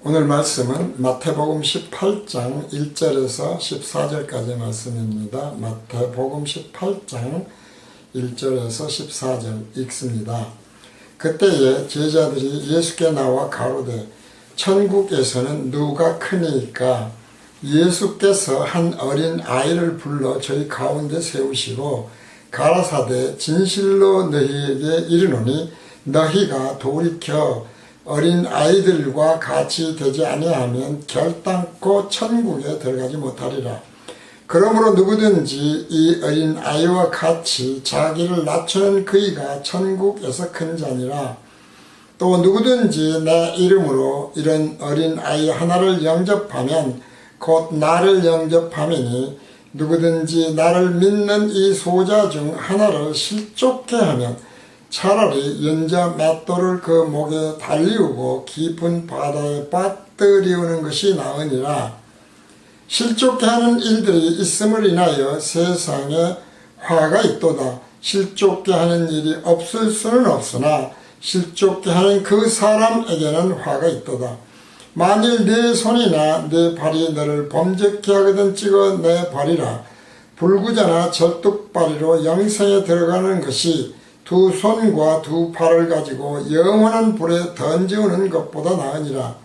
오늘 말씀은 마태복음 18장 1절에서 14절까지 말씀입니다. 마태복음 18장 1절에서 14절 읽습니다. 그때에 제자들이 예수께 나와 가로되 천국에서는 누가 크니까? 예수께서 한 어린 아이를 불러 저희 가운데 세우시고 가라사대 진실로 너희에게 이르노니 너희가 돌이켜 어린 아이들과 같이 되지 아니하면 결단코 천국에 들어가지 못하리라. 그러므로 누구든지 이 어린 아이와 같이 자기를 낮추는 그이가 천국에서 큰 자니라. 또 누구든지 내 이름으로 이런 어린 아이 하나를 영접하면 곧 나를 영접함이니 누구든지 나를 믿는 이 소자 중 하나를 실족케 하면 차라리 연자 맷돌을 그 목에 달리우고 깊은 바다에 빠뜨리우는 것이 나으니라. 실족케 하는 일들이 있음을 인하여 세상에 화가 있도다. 실족케 하는 일이 없을 수는 없으나 실족케 하는 그 사람에게는 화가 있도다. 만일 네 손이나 네 발이 너를 범죄케 하거든 찍어 내 발이라. 불구자나 절뚝발이로 영생에 들어가는 것이 두 손과 두 팔을 가지고 영원한 불에 던지우는 것보다 나으니라.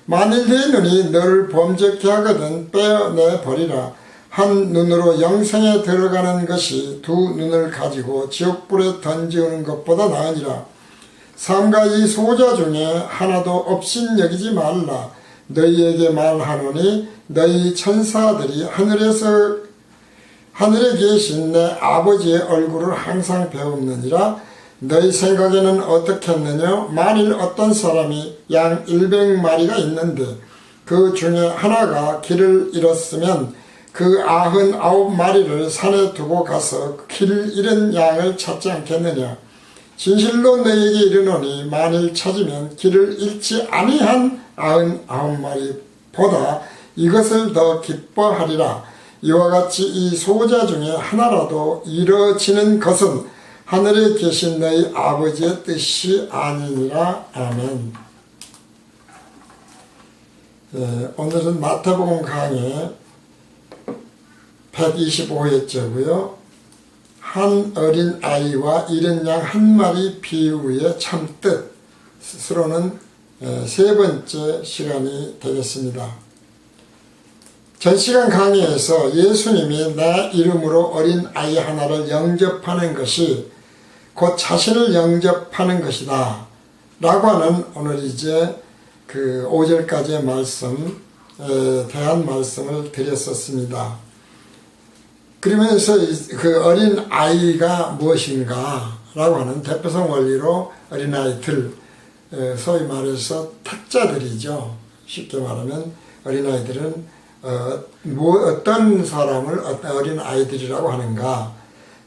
만일 네 눈이 너를 범죄케 하거든 빼어내 버리라. 한 눈으로 영생에 들어가는 것이 두 눈을 가지고 지옥불에 던지우는 것보다 나으니라. 삼가 이 소자 중에 하나도 없인 여기지 말라. 너희에게 말하노니 너희 천사들이 하늘에 계신 내 아버지의 얼굴을 항상 배우느니라. 너희 생각에는 어떻겠느냐? 만일 어떤 사람이 양 100마리가 있는데 그 중에 하나가 길을 잃었으면 그 99마리를 산에 두고 가서 길 잃은 양을 찾지 않겠느냐? 진실로 너희에게 이르노니 만일 찾으면 길을 잃지 아니한 99마리보다 이것을 더 기뻐하리라. 이와 같이 이 소자 중에 하나라도 이루어지는 것은 하늘에 계신 너희 아버지의 뜻이 아니니라. 아멘. 오늘은 마태복음 강의 125회째고요. 한 어린 아이와 이른 양 한 마리 비유의 참뜻으로는 세 번째 시간이 되겠습니다. 전 시간 강의에서 예수님이 내 이름으로 어린 아이 하나를 영접하는 것이 곧 자신을 영접하는 것이다 라고 하는 오늘 이제 그 5절까지의 말씀에 대한 말씀을 드렸었습니다. 그러면서 그 어린 아이가 무엇인가 라고 하는 대표성 원리로 어린아이들, 소위 말해서 탁자들이죠. 쉽게 말하면 어린아이들은 어떤 사람을 어린 아이들이라고 하는가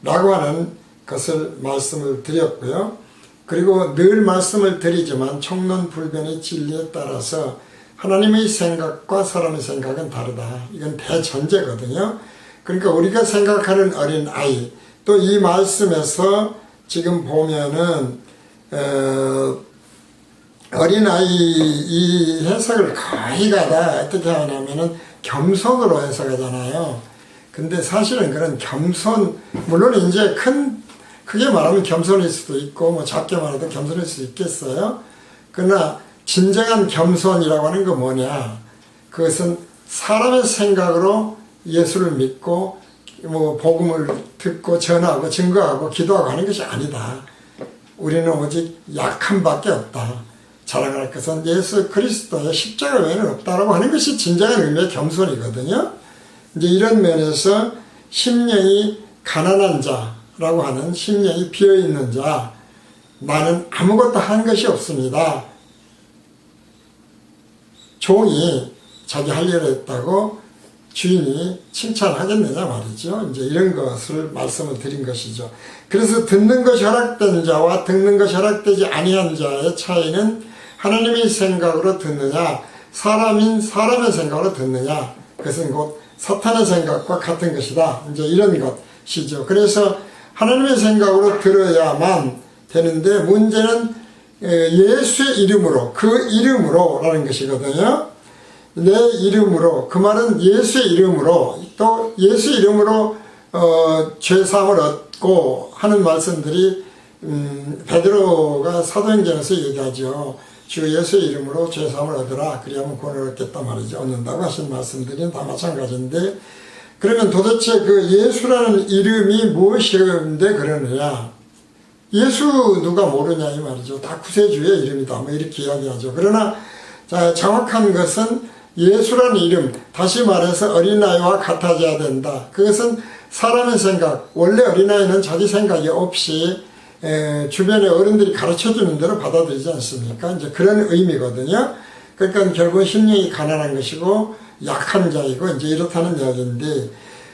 라고 하는 것을 말씀을 드렸고요. 그리고 늘 말씀을 드리지만 총론불변의 진리에 따라서 하나님의 생각과 사람의 생각은 다르다. 이건 대전제거든요. 그러니까 우리가 생각하는 어린 아이, 또 이 말씀에서 지금 보면은 어린아이 이 해석을 거의 다 어떻게 하냐면은 겸손으로 해석하잖아요. 근데 사실은 그런 겸손, 물론 이제 크게 말하면 겸손일 수도 있고, 뭐 작게 말해도 겸손일 수 있겠어요. 그러나 진정한 겸손이라고 하는 건 뭐냐? 그것은 사람의 생각으로 예수를 믿고, 뭐 복음을 듣고 전하고 증거하고 기도하고 하는 것이 아니다. 우리는 오직 약한 밖에 없다. 자랑할 것은 예수 그리스도의 십자가 외에는 없다라고 하는 것이 진정한 의미의 겸손이거든요. 이제 이런 면에서 심령이 가난한 자라고 하는 심령이 비어있는 자, 나는 아무것도 한 것이 없습니다. 종이 자기 할 일을 했다고 주인이 칭찬하겠느냐 말이죠. 이제 이런 것을 말씀을 드린 것이죠. 그래서 듣는 것이 허락된 자와 듣는 것이 허락되지 아니한 자의 차이는 하나님의 생각으로 듣느냐, 사람의 생각으로 듣느냐, 그것은 곧 사탄의 생각과 같은 것이다. 이제 이런 것이죠. 그래서 하나님의 생각으로 들어야만 되는데, 문제는 예수의 이름으로, 그 이름으로라는 것이거든요. 내 이름으로, 그 말은 예수의 이름으로, 또 예수의 이름으로 죄사함을 얻고 하는 말씀들이 베드로가 사도행전에서 얘기하죠. 주 예수의 이름으로 죄사함을 얻으라. 그리하면 구원을 얻겠다 말이죠. 얻는다고 하신 말씀들이 다 마찬가지인데, 그러면 도대체 그 예수라는 이름이 무엇인데 그러느냐? 예수 누가 모르냐 이 말이죠. 다 구세주의 이름이다. 뭐 이렇게 이야기하죠. 그러나 자, 정확한 것은 예수라는 이름, 다시 말해서 어린아이와 같아져야 된다. 그것은 사람의 생각, 원래 어린아이는 자기 생각이 없이 주변의 어른들이 가르쳐주는 대로 받아들이지 않습니까? 이제 그런 의미거든요. 그러니까 결국 심령이 가난한 것이고 약한 자이고 이제 이렇다는 이야기인데,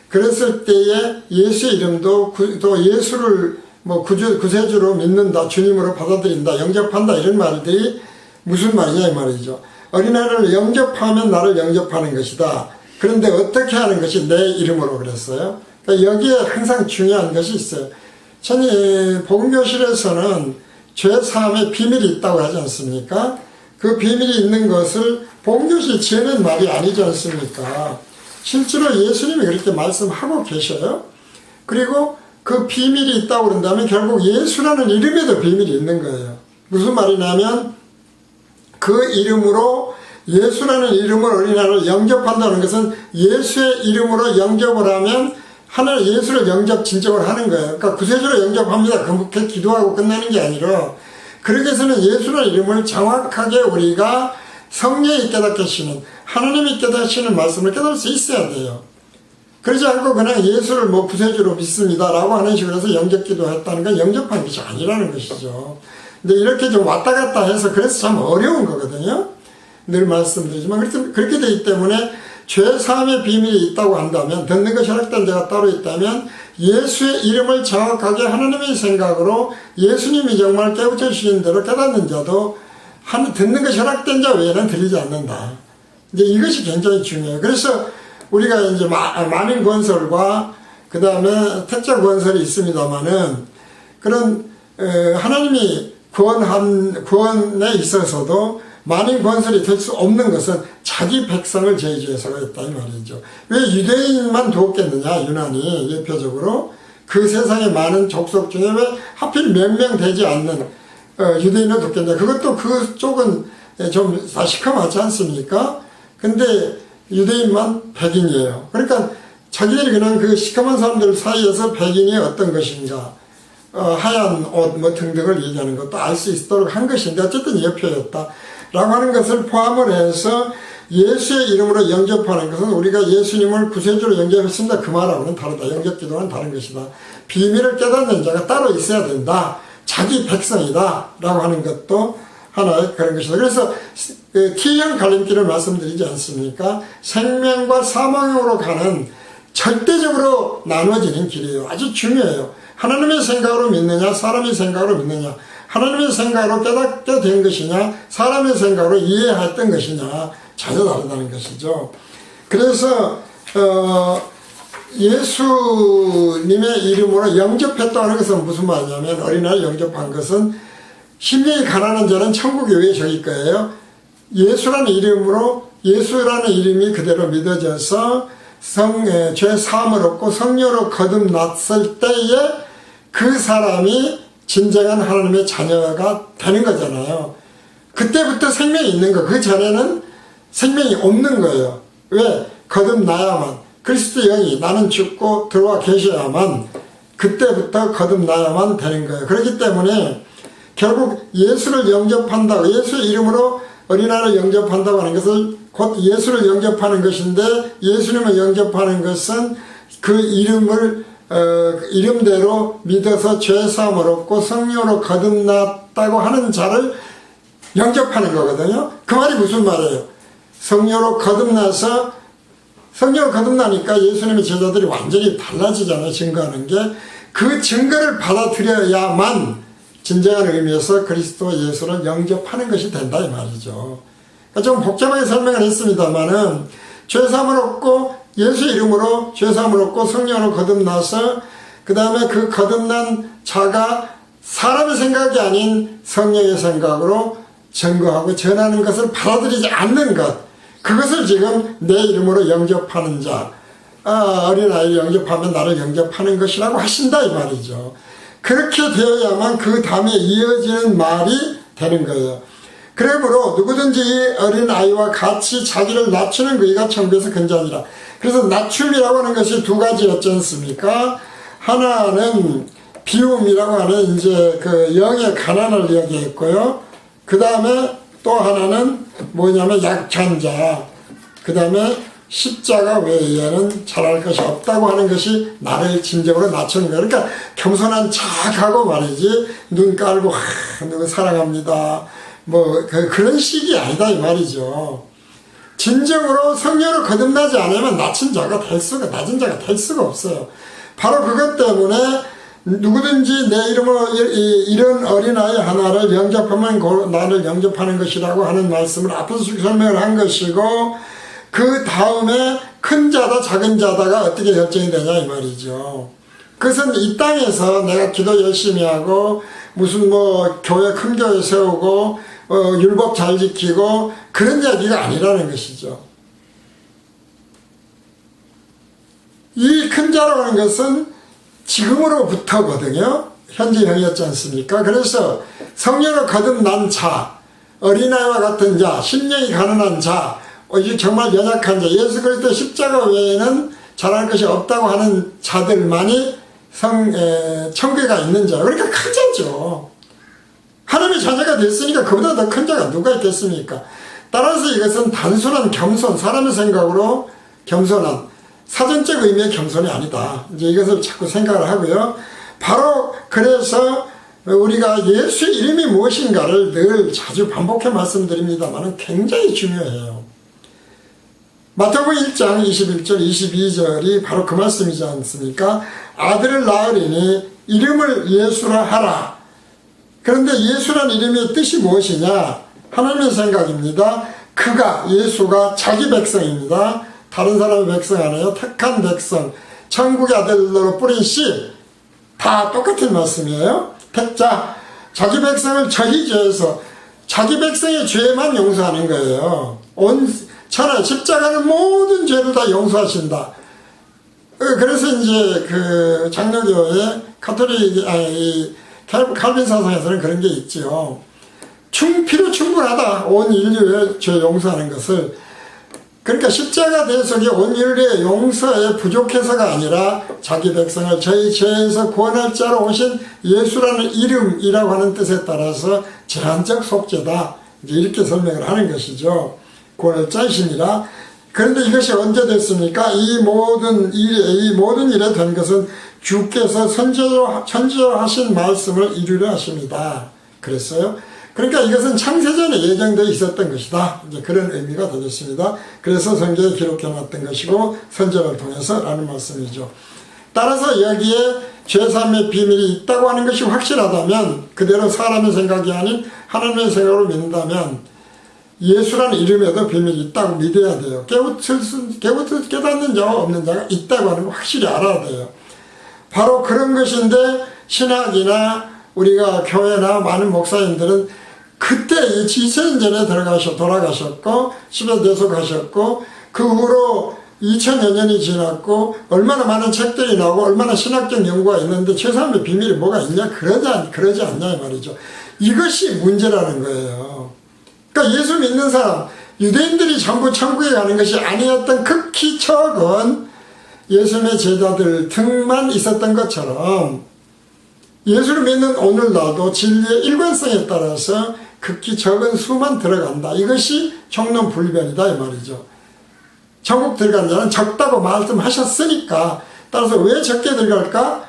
그랬을 때에 예수의 이름도 또 예수를 뭐 구세주로 믿는다, 주님으로 받아들인다, 영접한다 이런 말들이 무슨 말이냐 이 말이죠. 어린아이를 영접하면 나를 영접하는 것이다. 그런데 어떻게 하는 것이 내 이름으로 그랬어요. 그러니까 여기에 항상 중요한 것이 있어요. 복음교실에서는 죄사함의 비밀이 있다고 하지 않습니까? 그 비밀이 있는 것을 복음교실이 지어낸 말이 아니지 않습니까? 실제로 예수님이 그렇게 말씀하고 계셔요. 그리고 그 비밀이 있다고 그런다면 결국 예수라는 이름에도 비밀이 있는 거예요. 무슨 말이냐면 그 이름으로, 예수라는 이름으로 어린아이를 영접한다는 것은 예수의 이름으로 영접을 하면 하나님 예수를 영접 진정을 하는 거예요. 그러니까 구세주로 영접합니다. 그렇게 기도하고 끝나는 게 아니라, 그렇게 해서는 예수라는 이름을 정확하게 우리가 성령이 깨닫게 하시는, 하나님이 깨닫게 하시는 말씀을 깨달을 수 있어야 돼요. 그러지 않고 그냥 예수를 뭐 구세주로 믿습니다 라고 하는 식으로 해서 영접 기도했다는 건 영접한 것이 아니라는 것이죠. 근데 이렇게 좀 왔다 갔다 해서 그래서 참 어려운 거거든요. 늘 말씀드리지만 그렇게 되기 때문에 죄사함의 비밀이 있다고 한다면, 듣는 것이 허락된 자가 따로 있다면 예수의 이름을 정확하게 하나님의 생각으로 예수님이 정말 깨우쳐 주시는 대로 깨닫는 자도 듣는 것이 허락된 자 외에는 들리지 않는다. 이제 이것이 굉장히 중요해요. 그래서 우리가 이제 만인 권설과 그 다음에 택자 권설이 있습니다만은, 그런 하나님이 구원에 있어서도 만인 권설이 될 수 없는 것은 자기 백성을 저주해서가 있다 이 말이죠. 왜 유대인만 돕겠느냐, 유난히 예표적으로 그 세상의 많은 족속 중에 왜 하필 몇 명 되지 않는 유대인을 돕겠냐. 그것도 그쪽은 좀 다 시커멓지 않습니까? 근데 유대인만 백인이에요. 그러니까 자기들이 그냥 그 시커먼 사람들 사이에서 백인이 어떤 것인가, 하얀 옷 뭐 등등을 얘기하는 것도 알 수 있도록 한 것인데 어쨌든 예표였다 라고 하는 것을 포함을 해서 예수의 이름으로 영접하는 것은 우리가 예수님을 구세주로 영접했습니다 그 말하고는 다르다. 영접 기도는 다른 것이다. 비밀을 깨닫는 자가 따로 있어야 된다. 자기 백성이다 라고 하는 것도 하나의 그런 것이다. 그래서 T형 갈림길을 말씀드리지 않습니까? 생명과 사망으로 가는 절대적으로 나눠지는 길이에요. 아주 중요해요. 하나님의 생각으로 믿느냐, 사람의 생각으로 믿느냐, 하나님의 생각으로 깨닫게 된 것이냐, 사람의 생각으로 이해했던 것이냐, 전혀 다르다는 것이죠. 그래서 예수님의 이름으로 영접했다는 것은 무슨 말이냐면, 어린아이 영접한 것은 심령이 가난한 자는 천국에 왜 저길 거예요? 예수라는 이름으로, 예수라는 이름이 그대로 믿어져서 죄 사함을 얻고 성령으로 거듭났을 때에 그 사람이 진정한 하나님의 자녀가 되는 거잖아요. 그때부터 생명이 있는 거. 그 전에는 생명이 없는 거예요. 왜? 거듭나야만, 그리스도 영이 나는 죽고 들어와 계셔야만, 그때부터 거듭나야만 되는 거예요. 그렇기 때문에 결국 예수를 영접한다고, 예수의 이름으로 어린아이를 영접한다고 하는 것을 곧 예수를 영접하는 것인데, 예수님을 영접하는 것은 그 이름을 이름대로 믿어서 죄사함을 얻고 성령으로 거듭났다고 하는 자를 영접하는 거거든요. 그 말이 무슨 말이에요? 성령으로 거듭나서, 성령으로 거듭나니까 예수님의 제자들이 완전히 달라지잖아요. 증거하는 게. 그 증거를 받아들여야만 진정한 의미에서 그리스도 예수를 영접하는 것이 된다 이 말이죠. 좀 복잡하게 설명을 했습니다만은, 죄사함을 얻고 예수 이름으로 죄사함을 얻고 성령으로 거듭나서 그 다음에 그 거듭난 자가 사람의 생각이 아닌 성령의 생각으로 증거하고 전하는 것을 받아들이지 않는 것, 그것을 지금 내 이름으로 영접하는 자, 어린아이를 영접하면 나를 영접하는 것이라고 하신다 이 말이죠. 그렇게 되어야만 그 다음에 이어지는 말이 되는 거예요. 그러므로 누구든지 이 어린아이와 같이 자기를 낮추는 그이가 천국에서 근자니라. 그래서 낮춤이라고 하는 것이 두 가지였지 않습니까? 하나는 비움이라고 하는 이제 그 영의 가난을 이야기했고요. 그 다음에 또 하나는 뭐냐면 약한 자, 그 다음에 십자가 외에는 잘할 것이 없다고 하는 것이 나를 진정으로 낮추는 거예요. 그러니까 겸손한 척하고 말이지 눈 깔고 누구 사랑합니다 뭐 그런 식이 아니다 이 말이죠. 진정으로 성령으로 거듭나지 않으면 낮은 자가 될 수가 없어요. 바로 그것 때문에 누구든지 내 이름으로 이런 어린아이 하나를 영접하면 나를 영접하는 것이라고 하는 말씀을 앞에서 설명을 한 것이고, 그 다음에 큰 자다 작은 자다가 어떻게 결정이 되냐 이 말이죠. 그것은 이 땅에서 내가 기도 열심히 하고 무슨 뭐 교회 큰 교회 세우고 율법 잘 지키고 그런 이야기가 아니라는 것이죠. 이 큰 자라고 하는 것은 지금으로부터거든요. 현재형이었지 않습니까? 그래서 성령으로 거듭난 자, 어린아이와 같은 자, 심령이 가난한 자, 정말 연약한 자, 예수 그리스도 십자가 외에는 잘할 것이 없다고 하는 자들만이 천국에 가 있는 자. 그러니까 큰 자죠. 하나님의 자녀가 됐으니까 그보다 더 큰 자가 누가 있겠습니까? 따라서 이것은 단순한 겸손, 사람의 생각으로 겸손한 사전적 의미의 겸손이 아니다. 이제 이것을 자꾸 생각을 하고요. 바로 그래서 우리가 예수 이름이 무엇인가를 늘 자주 반복해 말씀드립니다만 굉장히 중요해요. 마태복음 1장 21절 22절이 바로 그 말씀이지 않습니까? 아들을 낳으리니 이름을 예수라 하라. 그런데 예수란 이름의 뜻이 무엇이냐? 하나님의 생각입니다. 그가, 예수가 자기 백성입니다. 다른 사람의 백성 아니에요. 택한 백성, 천국의 아들로 뿌린 씨, 다 똑같은 말씀이에요. 택자, 자기 백성을 저희 죄에서 자기 백성의 죄만 용서하는 거예요. 온 천하 십자가는 모든 죄를 다 용서하신다. 그래서 이제 그 장로교의 칼빈 사상에서는 그런 게 있죠. 필요 충분하다. 온 인류의 죄 용서하는 것을. 그러니까 십자가 대속이 온 인류의 용서에 부족해서가 아니라 자기 백성을 저희 죄에서 구원할 자로 오신 예수라는 이름이라고 하는 뜻에 따라서 제한적 속죄다. 이제 이렇게 설명을 하는 것이죠. 구원할 자이시니라. 그런데 이것이 언제 됐습니까? 이 모든 일에 된 것은 주께서 선지자하신 말씀을 이루려 하십니다. 그랬어요. 그러니까 이것은 창세전에 예정되어 있었던 것이다. 이제 그런 의미가 되겠습니다. 그래서 성경에 기록해놨던 것이고 선지자를 통해서라는 말씀이죠. 따라서 여기에 죄사함의 비밀이 있다고 하는 것이 확실하다면, 그대로 사람의 생각이 아닌 하나님의 생각으로 믿는다면 예수라는 이름에도 비밀이 있다고 믿어야 돼요. 깨닫는 자와 없는 자가 있다고 하는 거 확실히 알아야 돼요. 바로 그런 것인데, 신학이나 우리가 교회나 많은 목사님들은 그때 2000년 전에 돌아가셨고 십여 대속하셨고 그 후로 2000여 년이 지났고 얼마나 많은 책들이 나오고 얼마나 신학적 연구가 있는데 죄사함의 비밀이 뭐가 있냐? 그러지 않냐 이 말이죠. 이것이 문제라는 거예요. 그러니까 예수 믿는 사람, 유대인들이 전부 천국에 가는 것이 아니었던 극히 적은 예수님의 제자들 등만 있었던 것처럼 예수를 믿는 오늘날도 진리의 일관성에 따라서 극히 적은 수만 들어간다. 이것이 총론불변이다 이 말이죠. 천국 들어간 자는 적다고 말씀하셨으니까, 따라서 왜 적게 들어갈까?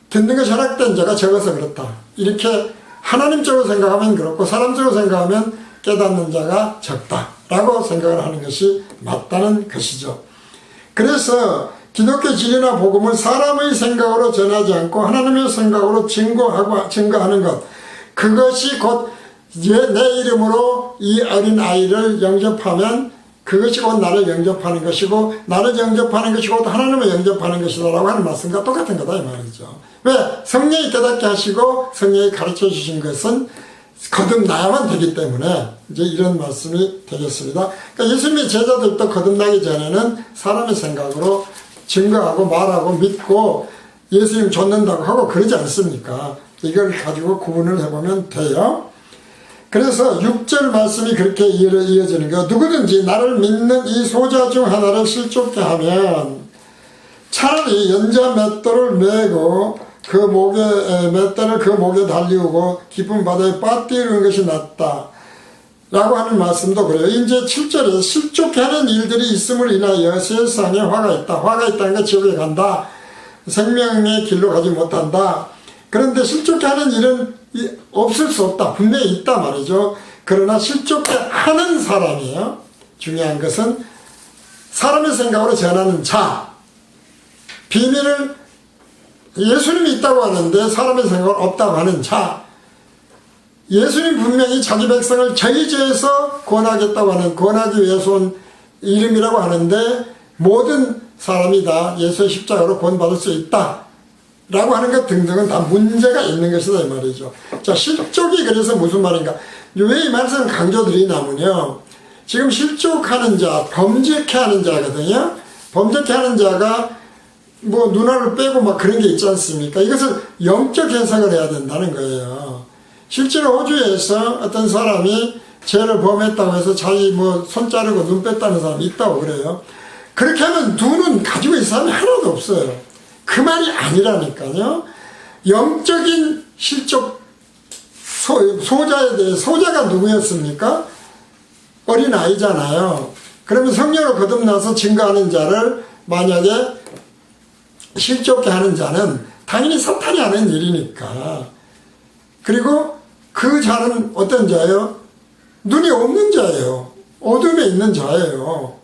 듣는 것이 허락된 자가 적어서 그렇다. 이렇게 하나님적으로 생각하면 그렇고 사람적으로 생각하면 깨닫는 자가 적다라고 생각을 하는 것이 맞다는 것이죠. 그래서 기독교 진리나 복음을 사람의 생각으로 전하지 않고 하나님의 생각으로 증거하는 것, 그것이 곧 내 이름으로 이 어린아이를 영접하면 그것이 곧 나를 영접하는 것이고 나를 영접하는 것이 곧 하나님을 영접하는 것이다라고 하는 말씀과 똑같은 거다 이 말이죠. 왜? 성령이 깨닫게 하시고 성령이 가르쳐 주신 것은 거듭나야만 되기 때문에 이제 이런 말씀이 되겠습니다. 그러니까 예수님의 제자들도 거듭나기 전에는 사람의 생각으로 증거하고 말하고 믿고 예수님 좇는다고 하고 그러지 않습니까? 이걸 가지고 구분을 해보면 돼요. 그래서 6절 말씀이 그렇게 이어지는 거예요. 누구든지 나를 믿는 이 소자 중 하나를 실족케 하면 차라리 연자 맷돌을 메고 그 맷돌을 그 목에 달리우고 깊은 바다에 빠뜨리는 것이 낫다 라고 하는 말씀도 그래요. 이제 7절에 실족케 하는 일들이 있음을 인하여 세상에 화가 있다. 화가 있다는 건 지옥에 간다. 생명의 길로 가지 못한다. 그런데 실족케 하는 일은 없을 수 없다. 분명히 있다 말이죠. 그러나 실족케 하는 사람이에요. 중요한 것은 사람의 생각으로 전하는 자. 비밀을 예수님이 있다고 하는데 사람의 생각은 없다고 하는 자. 예수님 분명히 자기 백성을 저희죄에서 구원하겠다고 하는 구원하기 위해서 온 이름이라고 하는데 모든 사람이 다 예수의 십자가로 구원받을 수 있다 라고 하는 것 등등은 다 문제가 있는 것이다 이 말이죠. 자, 실족이 그래서 무슨 말인가? 왜 이 말씀을 강조드리냐면요, 지금 실족하는 자, 범죄케 하는 자거든요. 범죄케 하는 자가 뭐 눈알을 빼고 막 그런 게 있지 않습니까? 이것을 영적 해석을 해야 된다는 거예요. 실제로 호주에서 어떤 사람이 죄를 범했다고 해서 자기 뭐 손 자르고 눈 뺐다는 사람이 있다고 그래요. 그렇게 하면 눈은 가지고 있는 사람이 하나도 없어요. 그 말이 아니라니까요. 영적인 실족 소자에 대해 소자가 누구였습니까? 어린아이잖아요. 그러면 성령으로 거듭나서 증거하는 자를 만약에 실족케 하는 자는 당연히 사탄이 하는 일이니까. 그리고 그 자는 어떤 자예요? 눈이 없는 자예요. 어둠에 있는 자예요.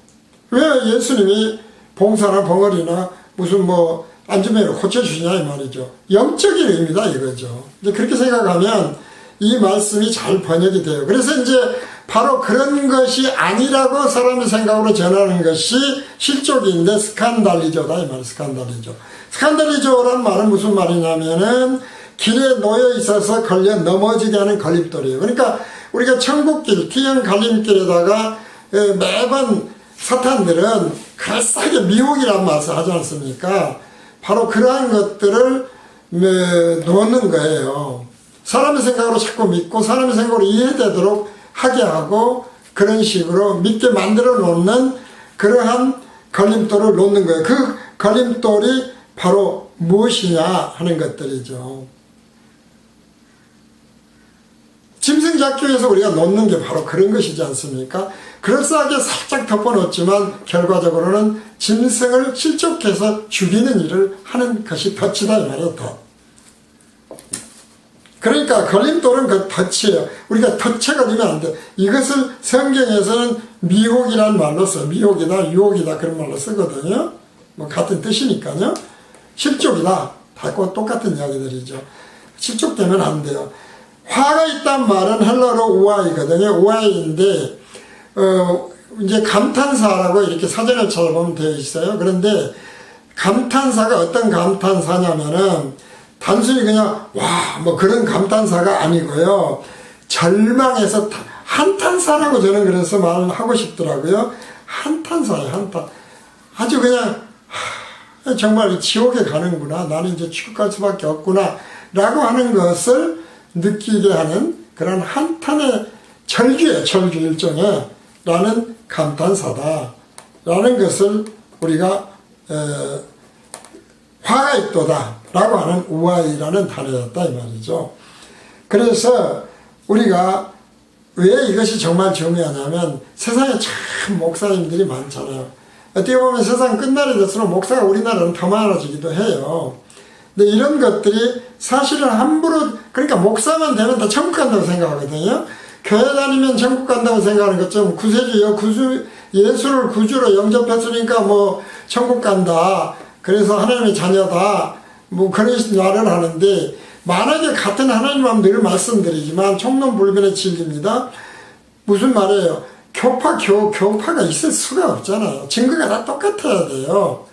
왜 예수님이 봉사나 벙어리나 무슨 뭐 안전벨을 고쳐주시냐 이 말이죠. 영적인 의미다 이거죠. 이제 그렇게 생각하면 이 말씀이 잘 번역이 돼요. 그래서 이제 바로 그런 것이 아니라고 사람의 생각으로 전하는 것이 실족인데 스칸달리조다 이 말. 스칸달리조. 스칸달리조라는 말은 무슨 말이냐면은 길에 놓여 있어서 걸려 넘어지게 하는 걸림돌이에요. 그러니까 우리가 천국길, T형 갈림길에다가 매번 사탄들은 그럴싸하게 미혹이란 말을 하지 않습니까? 바로 그러한 것들을 놓는 거예요. 사람의 생각으로 자꾸 믿고 사람의 생각으로 이해되도록 하게 하고 그런 식으로 믿게 만들어 놓는 그러한 걸림돌을 놓는 거예요. 그 걸림돌이 바로 무엇이냐 하는 것들이죠. 짐승 잡기 위해서 우리가 놓는 게 바로 그런 것이지 않습니까? 그럴싸하게 살짝 덮어놓지만 결과적으로는 짐승을 실족해서 죽이는 일을 하는 것이 덫이다 이 말이에요. 덫. 그러니까 걸림돌은 그 덫이에요. 우리가 덫에 걸리면 안 돼. 이것을 성경에서는 미혹이라는 말로 써요. 미혹이다, 유혹이다 그런 말로 쓰거든요. 뭐 같은 뜻이니까요. 실족이다. 다 똑같은 이야기들이죠. 실족되면 안 돼요. 화가 있단 말은 헬러로 우아이거든요. 우아이인데 이제 감탄사라고 이렇게 사전을 찾아보면 되어 있어요. 그런데 감탄사가 어떤 감탄사냐면은 단순히 그냥 와 뭐 그런 감탄사가 아니고요. 절망해서 한탄사라고 저는 그래서 말을 하고 싶더라고요. 한탄사예요. 한탄. 아주 그냥 정말 지옥에 가는구나. 나는 이제 지옥 갈 수밖에 없구나 라고 하는 것을 느끼게 하는 그런 한탄의 절규예요. 절규 일종의 라는 감탄사다 라는 것을 우리가 화가 있도다 라고 하는 우아이라는 단어였다 이 말이죠. 그래서 우리가 왜 이것이 정말 중요하냐면 세상에 참 목사님들이 많잖아요. 어떻게 보면 세상 끝날이 될수록 목사가 우리나라는 더 많아지기도 해요. 근데 이런 것들이 사실은 함부로 그러니까 목사만 되면 다 천국 간다고 생각하거든요. 교회 다니면 천국 간다고 생각하는 것처럼 구세주요 예수를 구주로 영접했으니까 뭐 천국 간다. 그래서 하나님의 자녀다. 뭐 그런 말을 하는데 만약에 같은 하나님 마음 늘 말씀드리지만 총론불변의 진리입니다. 무슨 말이에요? 교파가 있을 수가 없잖아요. 증거가 다 똑같아야 돼요.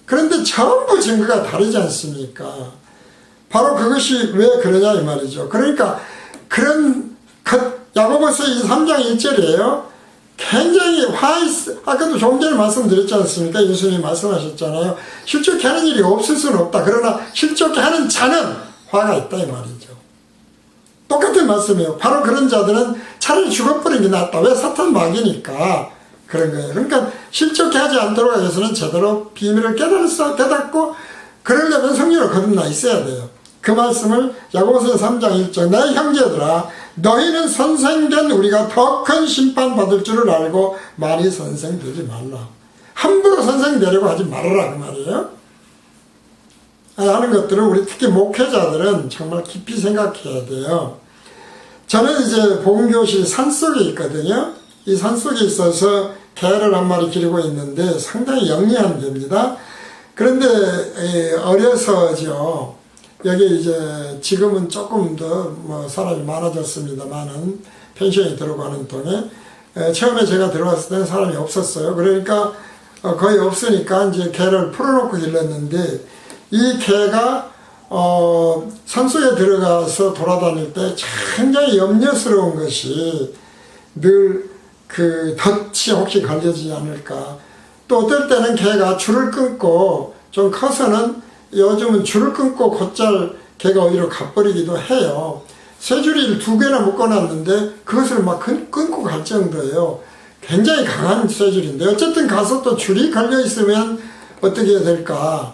그런데 전부 증거가 다르지 않습니까? 바로 그것이 왜 그러냐 이 말이죠. 그러니까 그런 야고보서 3장 1절이에요. 굉장히 아까도 조금 전에 말씀드렸지 않습니까? 예수님이 말씀하셨잖아요. 실족해 하는 일이 없을 수는 없다. 그러나 실족해 하는 자는 화가 있다 이 말이죠. 똑같은 말씀이에요. 바로 그런 자들은 차라리 죽어버리는 게 낫다. 왜? 사탄 마귀니까 그런 거예요. 그러니까 실족해 하지 않도록 해서는 제대로 비밀을 깨닫고 그러려면 성령을 거듭나 있어야 돼요. 그 말씀을 야고보서 3장 1절 내 형제들아 너희는 선생된 우리가 더 큰 심판 받을 줄을 알고 많이 선생되지 말라. 함부로 선생되려고 하지 말아라 그 말이에요. 하는 것들을 우리 특히 목회자들은 정말 깊이 생각해야 돼요. 저는 이제 복음교실 산속에 있거든요. 이 산속에 있어서 개를 한 마리 기르고 있는데 상당히 영리한 개입니다. 그런데 어려서죠. 여기 이제 지금은 조금 더 뭐 사람이 많아졌습니다만은 펜션이 들어가는 통에 처음에 제가 들어왔을 때는 사람이 없었어요. 그러니까 거의 없으니까 이제 개를 풀어놓고 길렀는데 이 개가 산속에 들어가서 돌아다닐 때 굉장히 염려스러운 것이 늘 그 덫이 혹시 걸려지지 않을까. 또 어떨 때는 개가 줄을 끊고 좀 커서는 요즘은 줄을 끊고 곧잘 개가 어디로 가버리기도 해요. 쇠줄이를 2개나 묶어놨는데 그것을 막 끊고 갈 정도예요. 굉장히 강한 쇠줄인데 어쨌든 가서 또 줄이 걸려있으면 어떻게 해야 될까.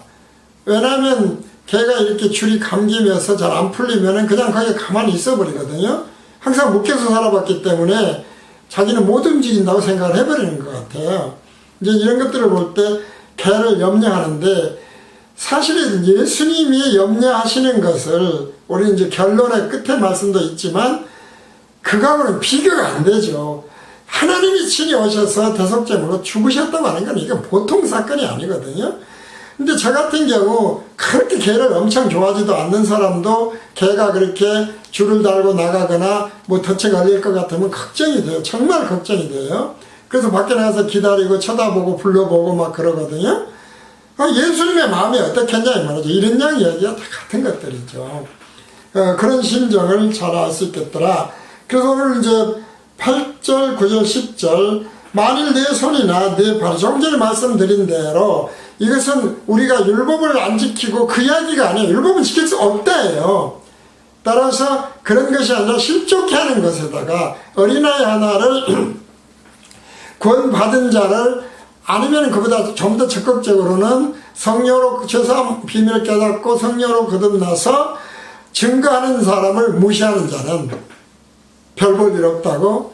왜냐하면 개가 이렇게 줄이 감기면서 잘 안 풀리면 그냥 거기에 가만히 있어버리거든요. 항상 묶여서 살아봤기 때문에 자기는 못 움직인다고 생각을 해버리는 것 같아요. 이제 이런 것들을 볼 때 개를 염려하는데 사실은 예수님이 염려하시는 것을 우리 이제 결론의 끝에 말씀도 있지만 그거하고는 비교가 안 되죠. 하나님이 친히 오셔서 대속제물로 죽으셨다고 하는 건 이건 보통 사건이 아니거든요. 근데 저 같은 경우 그렇게 개를 엄청 좋아하지도 않는 사람도 개가 그렇게 줄을 달고 나가거나 뭐 덫에 걸릴 것 같으면 걱정이 돼요. 정말 걱정이 돼요. 그래서 밖에 나가서 기다리고 쳐다보고 불러보고 막 그러거든요. 예수님의 마음이 어떻겠냐 이 말이죠. 이런 양 이야기가 다 같은 것들이죠. 그런 심정을 잘 알 수 있겠더라. 그래서 오늘 이제 8절, 9절, 10절 만일 내 손이나 내 발, 조금 전에 말씀드린 대로 이것은 우리가 율법을 안 지키고 그 이야기가 아니에요. 율법은 지킬 수 없다예요. 따라서 그런 것이 아니라 실족해 하는 것에다가 어린아이 하나를 구원받은 자를 아니면 그보다 좀 더 적극적으로는 성령으로 죄사함 비밀을 깨닫고 성령으로 거듭나서 증거하는 사람을 무시하는 자는 별 볼 일 없다고.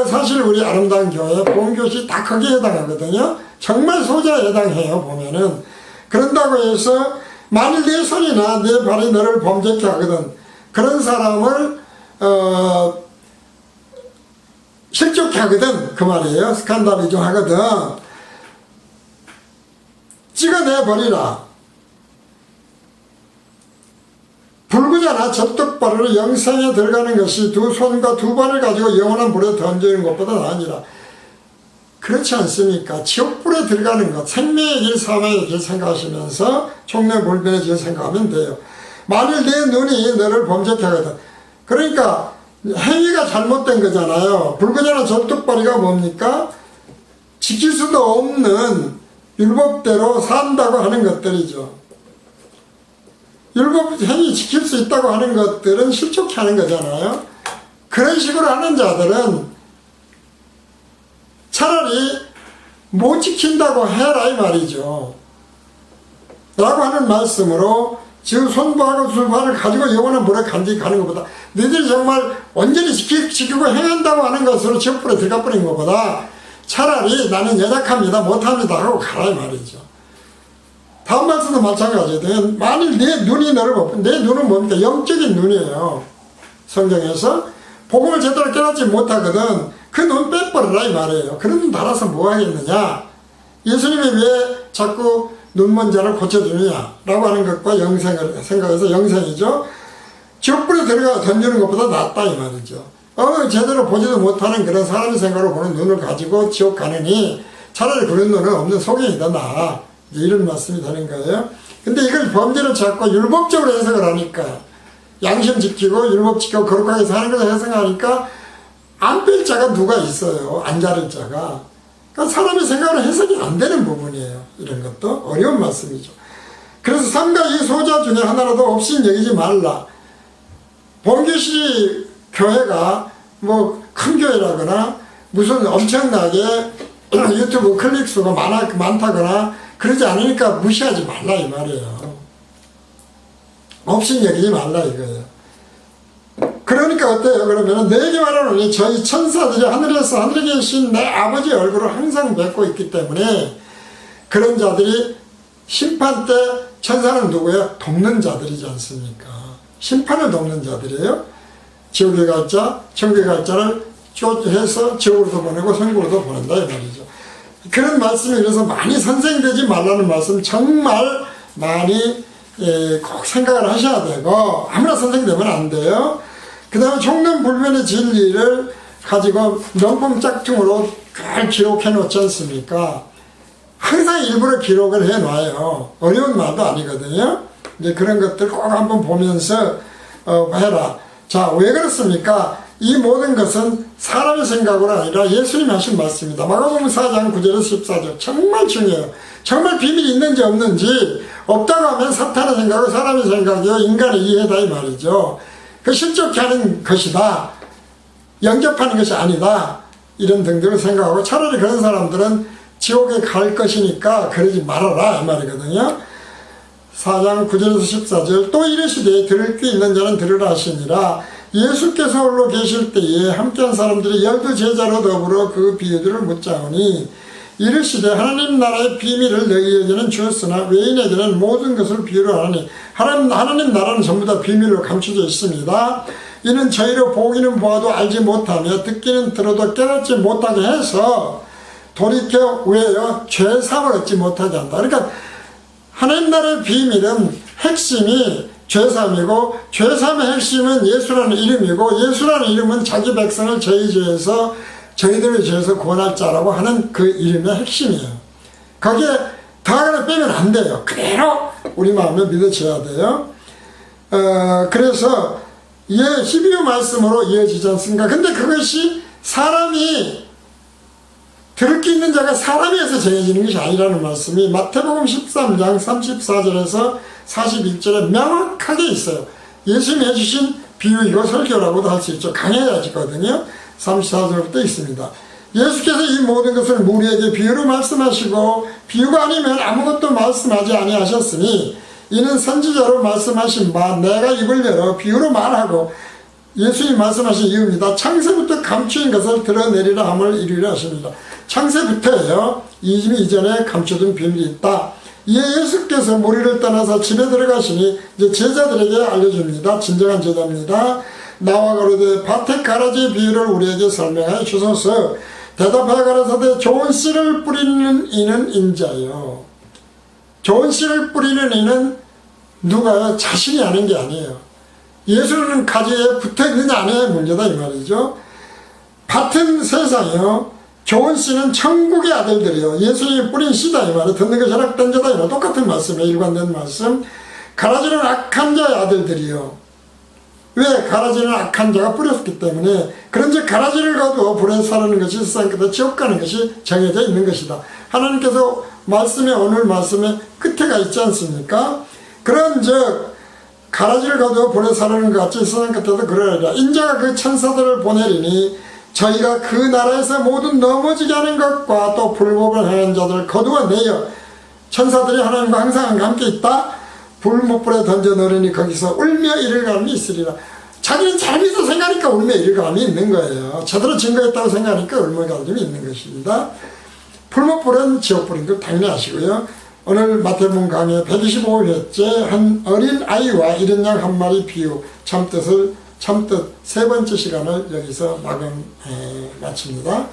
사실 우리 아름다운 교회 복음교실이 다 거기에 해당하거든요. 정말 소자에 해당해요 보면은. 그런다고 해서 만일 내 손이나 내 발이 너를 범죄케 하거든 그런 사람을 실족케 하거든 그 말이에요. 스칸달이 좀 하거든. 찍어내버리라. 불구자나 접독발으로 영생에 들어가는 것이 2손과 2발을 가지고 영원한 불에 던지는 것보다 나으니라. 그렇지 않습니까? 지옥불에 들어가는 것, 생명의 길, 사망의 길 생각하시면서 총명불변의 길 생각하면 돼요. 만일 내 눈이 너를 범죄케 하거든. 그러니까 행위가 잘못된 거잖아요. 불구자나 접독발이가 뭡니까? 지킬 수도 없는 율법대로 산다고 하는 것들이죠. 율법 행위 지킬 수 있다고 하는 것들은 실족해 하는 거잖아요. 그런 식으로 하는 자들은 차라리 못 지킨다고 해라 이 말이죠. 라고 하는 말씀으로 지금 손발하고 둘발을 가지고 영원한 물에 간직하는 것보다 너희들이 정말 온전히 지키고 행한다고 하는 것으로 지옥불에 들어가 버린 것보다 차라리 나는 연약합니다 못합니다 하고 가라 이 말이죠. 다음 말씀도 마찬가지예요. 만일 내 눈이 너를 못, 내 눈은 뭡니까? 영적인 눈이에요. 성경에서 복음을 제대로 깨닫지 못하거든 그 눈 빼버려라 이 말이에요. 그런 눈 달아서 뭐 하겠느냐. 예수님이 왜 자꾸 눈먼 자를 고쳐주느냐 라고 하는 것과 영생을 생각해서 영생이죠. 지옥불에 들어가 던지는 것보다 낫다 이 말이죠. 제대로 보지도 못하는 그런 사람의 생각으로 보는 눈을 가지고 지옥 가느니 차라리 그런 눈은 없는 소경이 더 나아. 이런 말씀이 되는 거예요. 근데 이걸 범죄를 찾고 율법적으로 해석을 하니까, 양심 지키고 율법 지키고 거룩하게 사는 것을 해석하니까 안 뺄 자가 누가 있어요. 안 자를 자가. 그러니까 사람의 생각으로 해석이 안 되는 부분이에요. 이런 것도 어려운 말씀이죠. 그래서 삼가 이 소자 중에 하나라도 없이 여기지 말라. 본교시 교회가 뭐 큰 교회라거나 무슨 엄청나게 유튜브 클릭 수가 많다거나 그러지 않으니까 무시하지 말라 이 말이에요. 없이 여기지 말라 이거예요. 그러니까 어때요? 그러면 내게 말하노니 저희 천사들이 하늘에서 하늘에 계신 내 아버지의 얼굴을 항상 뵙고 있기 때문에 그런 자들이 심판 때 천사는 누구예요? 돕는 자들이지 않습니까? 심판을 돕는 자들이에요. 지옥에 갈 자, 천국에 갈 자를 해서 지옥으로도 보내고 천국으로도 보낸다 이 말이죠. 그런 말씀이 그래서 많이 선생되지 말라는 말씀 정말 많이 꼭 생각을 하셔야 되고 아무나 선생되면 안 돼요. 그 다음에 총론불변의 진리를 가지고 명품 짝퉁으로 잘 기록해 놓지 않습니까? 항상 일부러 기록을 해 놔요. 어려운 말도 아니거든요. 이제 그런 것들 꼭 한번 보면서 해라. 자, 왜 그렇습니까? 이 모든 것은 사람의 생각으로 아니라 예수님이 하신 말씀입니다. 마가복음 4장 9절에서 14절 정말 중요해요. 정말 비밀이 있는지 없는지 없다고 하면 사탄의 생각이고 사람의 생각이요 인간의 이해다 이 말이죠. 그 실족해 하는 것이다. 영접하는 것이 아니다. 이런 등등을 생각하고 차라리 그런 사람들은 지옥에 갈 것이니까 그러지 말아라 이 말이거든요. 4장 9절에서 14절 또 이르시되 들을 귀 있는 자는 들으라 하시니라. 예수께서 홀로 계실 때에 함께한 사람들이 12제자로 더불어 그 비유들을 묻자오니 이르시되 하나님 나라의 비밀을 너희에게는 주었으나 외인에게는 모든 것을 비유로 하니 하나님 나라는 전부 다 비밀로 감춰져 있습니다. 이는 저희로 보기는 보아도 알지 못하며 듣기는 들어도 깨닫지 못하게 해서 돌이켜 왜요? 죄사함을 얻지 못하게 한다. 그러니까 하나님 나라의 비밀은 핵심이 죄사함이고 죄사함의 핵심은 예수라는 이름이고 예수라는 이름은 자기 백성을 저희 죄에서 저희들의 죄에서 구원할 자라고 하는 그 이름의 핵심이에요. 거기에 더하거나 빼면 안 돼요. 그대로 우리 마음에 믿어져야 돼요. 그래서 히브리 말씀으로 이어지지 않습니까? 근데 그것이 사람이 들을 게 있는 자가 사람에 의해서 정해지는 것이 아니라는 말씀이 마태복음 13장 34절에서 41절에 명확하게 있어요. 예수님이 해주신 비유이고 설교라고도 할 수 있죠. 강해야지거든요. 34절부터 있습니다. 예수께서 이 모든 것을 무리에게 비유로 말씀하시고 비유가 아니면 아무것도 말씀하지 아니하셨으니 이는 선지자로 말씀하신 바 내가 입을 열어 비유로 말하고 예수님 말씀하신 이유입니다. 창세부터 감추인 것을 드러내리라 함을 이루리라 하십니다. 창세부터예요. 이전에 감춰둔 비밀이 있다. 이에 예수께서 무리를 떠나서 집에 들어가시니 이제 제자들에게 알려줍니다. 진정한 제자입니다. 나와 가로되 밭에 가라지의 비유를 우리에게 설명하여 주소서. 대답하여 가라사대 좋은 씨를 뿌리는 이는 인자요. 좋은 씨를 뿌리는 이는 누가요? 자신이 아는 게 아니에요. 예수는 가지에 붙어있느냐 아니냐의 문제다 이 말이죠. 밭은 세상이요. 좋은 씨는 천국의 아들들이요. 예수님이 뿌린 씨다 이 말이에요. 듣는 것이 허락된 자다 이 말. 똑같은 말씀이에요. 일관된 말씀. 가라지는 악한 자의 아들들이요. 왜? 가라지는 악한 자가 뿌렸기 때문에. 그런즉 가라지를 거두어 불에 사르는 것이 세상 끝에 지옥 가는 것이 정해져 있는 것이다. 하나님께서 말씀에 오늘 말씀에 끝에가 있지 않습니까? 그런즉 가라지를 거두어 불에 사르는 것 같이 세상 끝에도 그러리라. 인자가 그 천사들을 보내리니 저희가 그 나라에서 모든 넘어지게 하는 것과 또 불법을 하는 자들을 거두어내어 천사들이 하나님과 항상 함께 있다. 불못불에 던져 넣으니 거기서 울며 이를 감이 있으리라. 자기는 잘 믿어 생각하니까 울며 이를 감이 있는 거예요. 제대로 증거했다고 생각하니까 울며 감이 있는 것입니다. 불못불은 지옥불인 걸 당연히 아시고요. 오늘 마태복음 강의 125회째 한 어린 아이와 이른 양 한 마리 비유 참뜻 세 번째 시간을 여기서 마칩니다.